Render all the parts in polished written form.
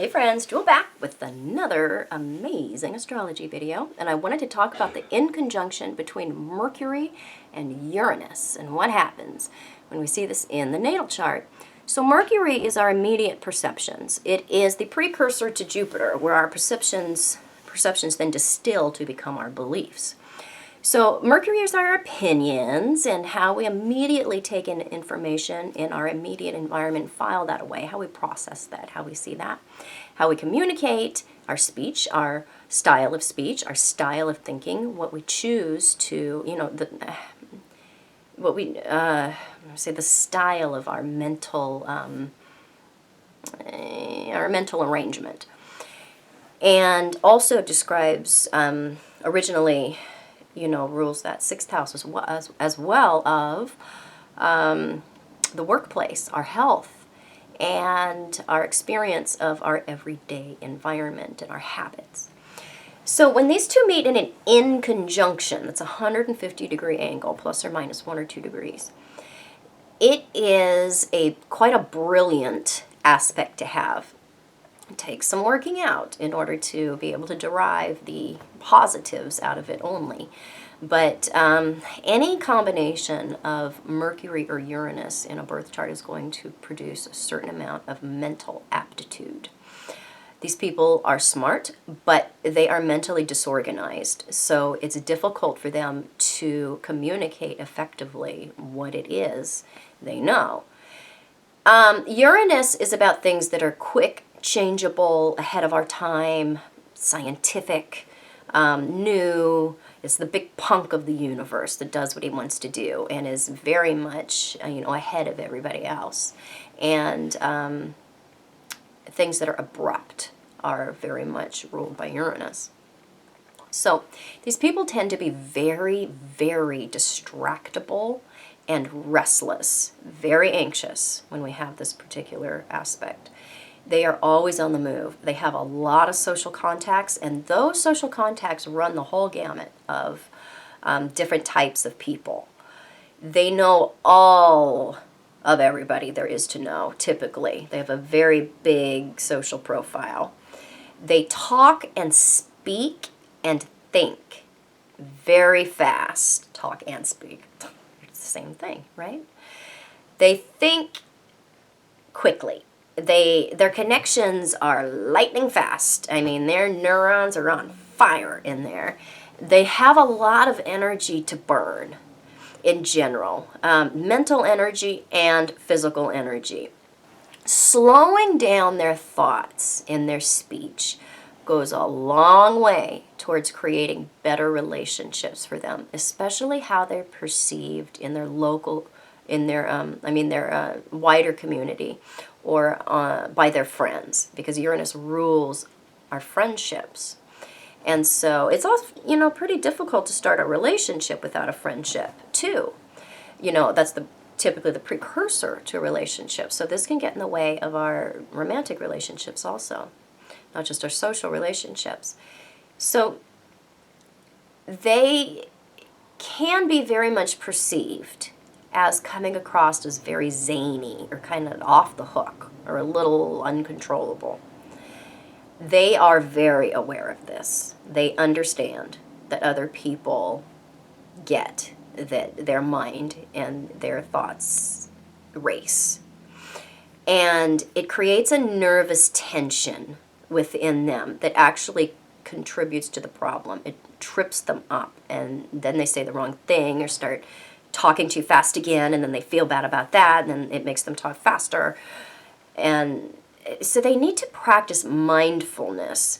Hey friends, Jewel back with another amazing astrology video, and I wanted to talk about the inconjunction between Mercury and Uranus and what happens when we see this in the natal chart. So Mercury is our immediate perceptions. It is the precursor to Jupiter, where our perceptions then distill to become our beliefs. So Mercury is our opinions and how we immediately take in information in our immediate environment, file that away, how we process that, how we see that, how we communicate, our speech, our style of speech, our style of thinking, what we choose to, the style of our mental arrangement. And also describes originally, rules that sixth house as well of the workplace, our health, and our experience of our everyday environment and our habits. So when these two meet in an inconjunction, that's a 150-degree angle, plus or minus 1 or 2 degrees, it is quite a brilliant aspect to have. It takes some working out in order to be able to derive the positives out of it only. But any combination of Mercury or Uranus in a birth chart is going to produce a certain amount of mental aptitude. These people are smart, but they are mentally disorganized, so it's difficult for them to communicate effectively what it is they know. Uranus is about things that are quick, changeable, ahead of our time, scientific, new. It's the big punk of the universe that does what he wants to do and is very much, ahead of everybody else. And things that are abrupt are very much ruled by Uranus. So these people tend to be very, very distractible and restless, very anxious when we have this particular aspect. They are always on the move. They have a lot of social contacts, and those social contacts run the whole gamut of different types of people. They know all of everybody there is to know, typically. They have a very big social profile. They talk and speak and think very fast. Talk and speak. It's the same thing, right? They think quickly. Their connections are lightning fast. I mean, their neurons are on fire in there. They have a lot of energy to burn in general, mental energy and physical energy. Slowing down their thoughts in their speech goes a long way towards creating better relationships for them, especially how they're perceived in their local, their wider community, or by their friends, because Uranus rules our friendships. And so it's also, pretty difficult to start a relationship without a friendship, too. That's typically the precursor to a relationship. So this can get in the way of our romantic relationships also, not just our social relationships. So they can be very much perceived as coming across as very zany or kind of off the hook or a little uncontrollable. They are very aware of this. They understand that other people get that their mind and their thoughts race. And it creates a nervous tension within them that actually contributes to the problem. It trips them up, and then they say the wrong thing or start talking too fast again, and then they feel bad about that, and then it makes them talk faster. And so they need to practice mindfulness.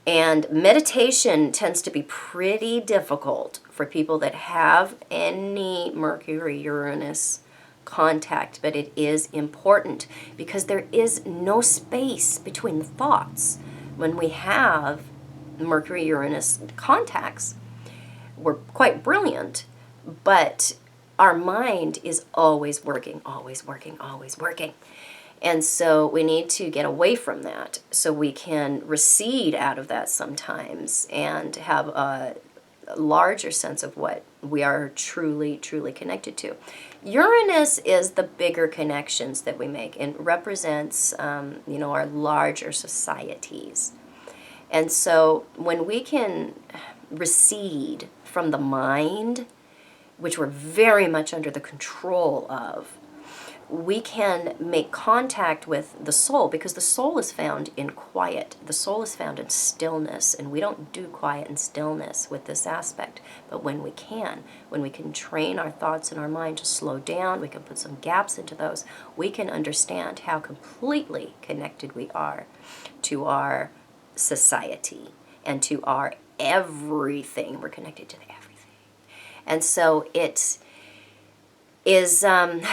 And meditation tends to be pretty difficult for people that have any Mercury-Uranus contact, but it is important because there is no space between the thoughts. When we have Mercury-Uranus contacts, we're quite brilliant, but our mind is always working, always working, always working. And so we need to get away from that so we can recede out of that sometimes and have a larger sense of what we are truly, truly connected to. Uranus is the bigger connections that we make and represents, our larger societies. And so when we can recede from the mind, which we're very much under the control of, we can make contact with the soul, because the soul is found in quiet. The soul is found in stillness, and we don't do quiet and stillness with this aspect. But when we can train our thoughts and our mind to slow down, we can put some gaps into those, we can understand how completely connected we are to our society and to our everything. We're connected to everything. And so it is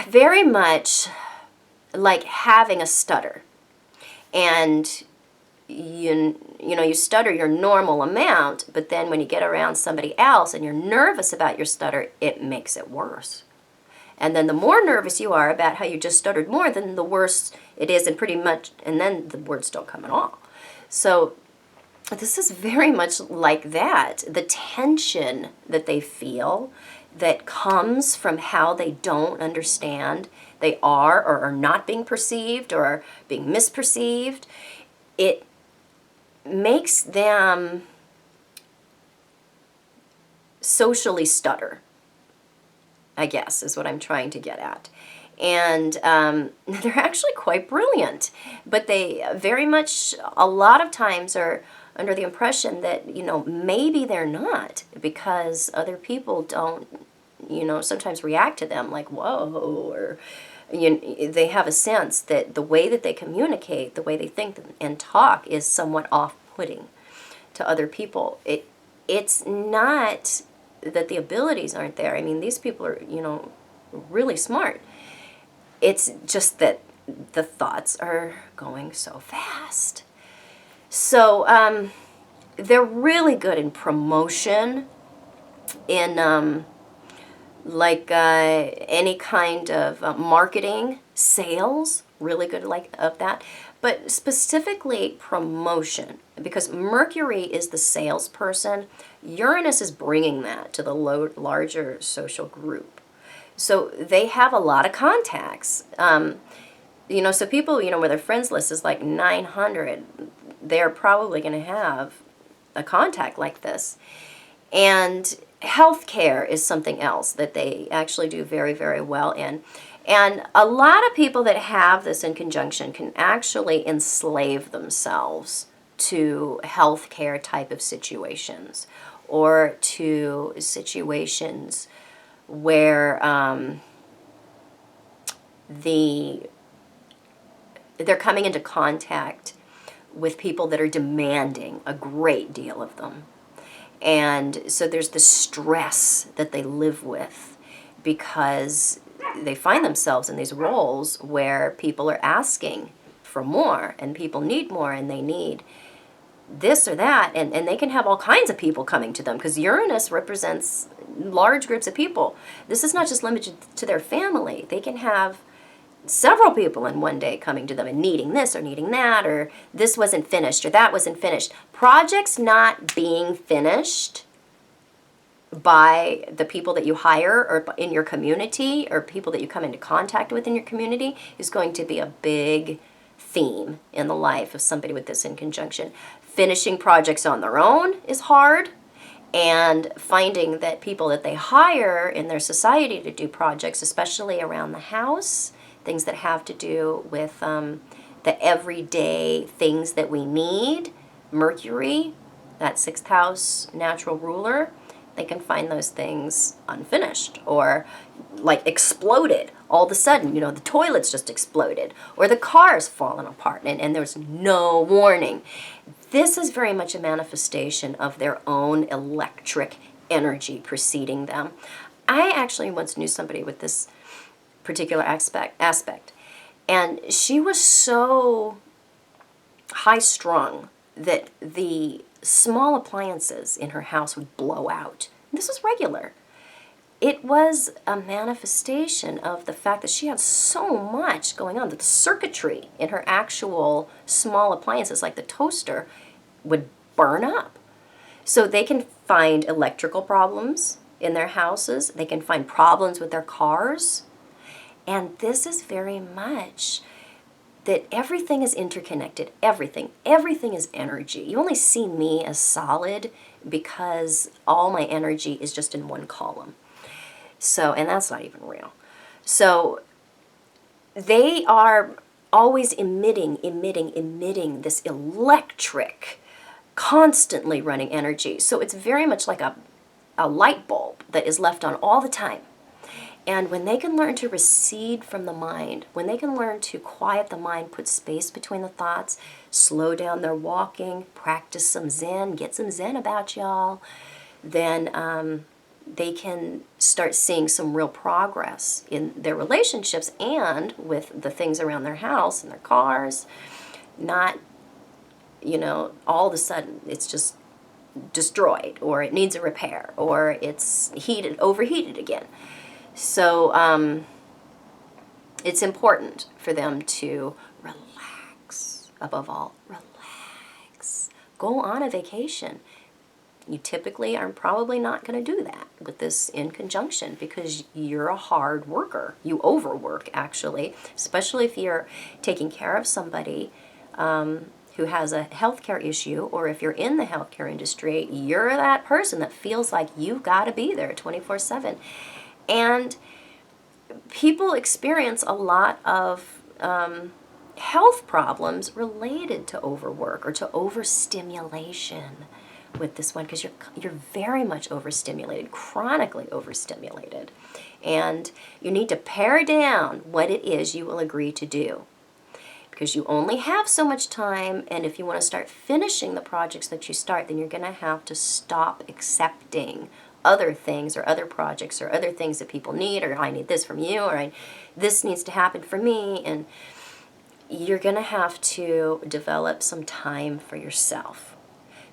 very much like having a stutter. And you stutter your normal amount, but then when you get around somebody else and you're nervous about your stutter, it makes it worse. And then the more nervous you are about how you just stuttered more, then the worse it is, and then the words don't come at all. So this is very much like that. The tension that they feel that comes from how they don't understand they are or are not being perceived or are being misperceived, it makes them socially stutter, I guess, is what I'm trying to get at. And they're actually quite brilliant, but they very much, a lot of times, are under the impression that, maybe they're not, because other people don't, sometimes react to them like, whoa, or they have a sense that the way that they communicate, the way they think and talk is somewhat off-putting to other people. It's not that the abilities aren't there. I mean, these people are, really smart. It's just that the thoughts are going so fast. So they're really good in promotion, in any kind of marketing, sales, really good of that. But specifically promotion, because Mercury is the salesperson, Uranus is bringing that to the larger social group. So they have a lot of contacts. So people, where their friends list is like 900, they're probably going to have a contact like this. And healthcare is something else that they actually do very, very well in. And a lot of people that have this in conjunction can actually enslave themselves to healthcare type of situations, or to situations where they're coming into contact with people that are demanding a great deal of them. And so there's the stress that they live with, because they find themselves in these roles where people are asking for more, and people need more, and they need this or that, and they can have all kinds of people coming to them, because Uranus represents large groups of people. This is not just limited to their family. They can have several people in one day coming to them and needing this or needing that, or this wasn't finished or that wasn't finished. Projects not being finished by the people that you hire or in your community, or people that you come into contact with in your community, is going to be a big theme in the life of somebody with this in conjunction. Finishing projects on their own is hard, and finding that people that they hire in their society to do projects, especially around the house, things that have to do with the everyday things that we need, Mercury, that sixth house natural ruler, they can find those things unfinished, or like exploded all of a sudden. The toilet's just exploded, or the car's fallen apart, and there's no warning. This is very much a manifestation of their own electric energy preceding them. I actually once knew somebody with this particular aspect, and she was so high-strung that the small appliances in her house would blow out. This was regular. It was a manifestation of the fact that she had so much going on that the circuitry in her actual small appliances, like the toaster, would burn up. So they can find electrical problems in their houses. They can find problems with their cars. And this is very much that everything is interconnected. Everything. Everything is energy. You only see me as solid because all my energy is just in one column. So, and that's not even real. So they are always emitting this electric, constantly running energy. So it's very much like a light bulb that is left on all the time. And when they can learn to recede from the mind, when they can learn to quiet the mind, put space between the thoughts, slow down their walking, practice some Zen, get some Zen about y'all, then they can start seeing some real progress in their relationships and with the things around their house and their cars. Not, all of a sudden it's just destroyed, or it needs a repair, or it's overheated again. So it's important for them to relax. Above all, relax. Go on a vacation. You typically are probably not going to do that with this in conjunction because you're a hard worker. You overwork, actually, especially if you're taking care of somebody who has a healthcare issue, or if you're in the healthcare industry, you're that person that feels like you've got to be there 24/7. And people experience a lot of health problems related to overwork or to overstimulation with this one, because you're very much overstimulated, chronically overstimulated. And you need to pare down what it is you will agree to do, because you only have so much time, and if you want to start finishing the projects that you start, then you're going to have to stop accepting other things or other projects or other things that people need, or I need this from you, or this needs to happen for me. And you're going to have to develop some time for yourself,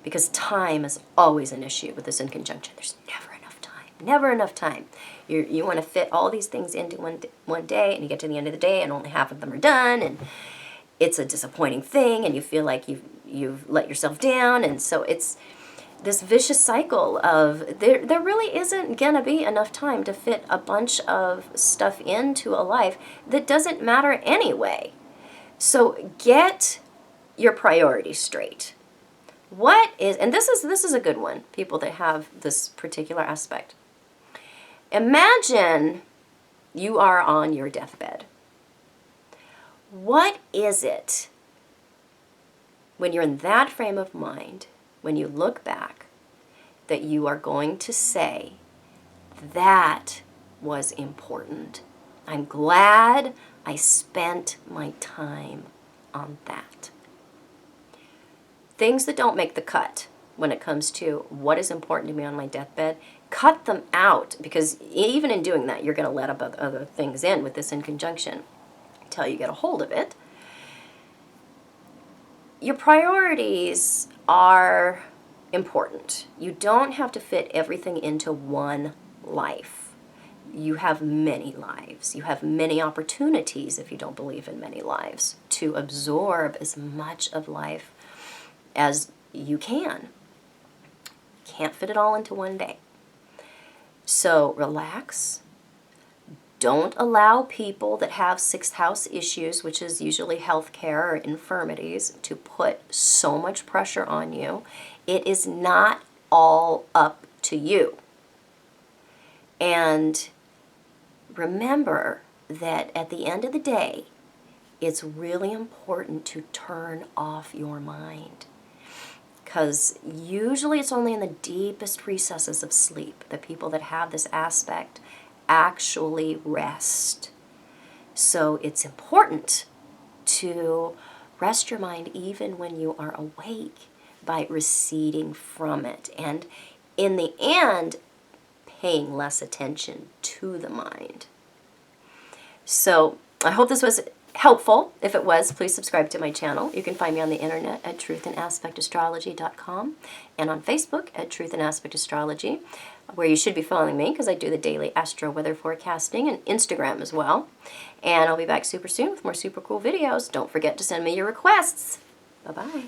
because time is always an issue with this in conjunction. There's never enough time. Never enough time. You want to fit all these things into one day, and you get to the end of the day and only half of them are done, and it's a disappointing thing, and you feel like you've let yourself down. And so it's this vicious cycle of there really isn't going to be enough time to fit a bunch of stuff into a life that doesn't matter anyway. So get your priorities straight. And this is a good one, people that have this particular aspect. Imagine you are on your deathbed. What is it, when you're in that frame of mind, when you look back, that you are going to say, that was important? I'm glad I spent my time on that. Things that don't make the cut when it comes to what is important to me on my deathbed, cut them out, because even in doing that, you're going to let other things in with this in conjunction until you get a hold of it. Your priorities are important. You don't have to fit everything into one life. You have many lives. You have many opportunities, if you don't believe in many lives, to absorb as much of life as you can. Can't fit it all into one day. So relax. Don't allow people that have sixth house issues, which is usually healthcare or infirmities, to put so much pressure on you. It is not all up to you. And remember that at the end of the day, it's really important to turn off your mind. Because usually it's only in the deepest recesses of sleep that people that have this aspect actually rest. So it's important to rest your mind even when you are awake by receding from it. And in the end, paying less attention to the mind. So I hope this was helpful. If it was, please subscribe to my channel. You can find me on the internet at truthandaspectastrology.com and on Facebook at Truth and Aspect Astrology, where you should be following me because I do the daily astro weather forecasting, and Instagram as well. And I'll be back super soon with more super cool videos. Don't forget to send me your requests. Bye-bye.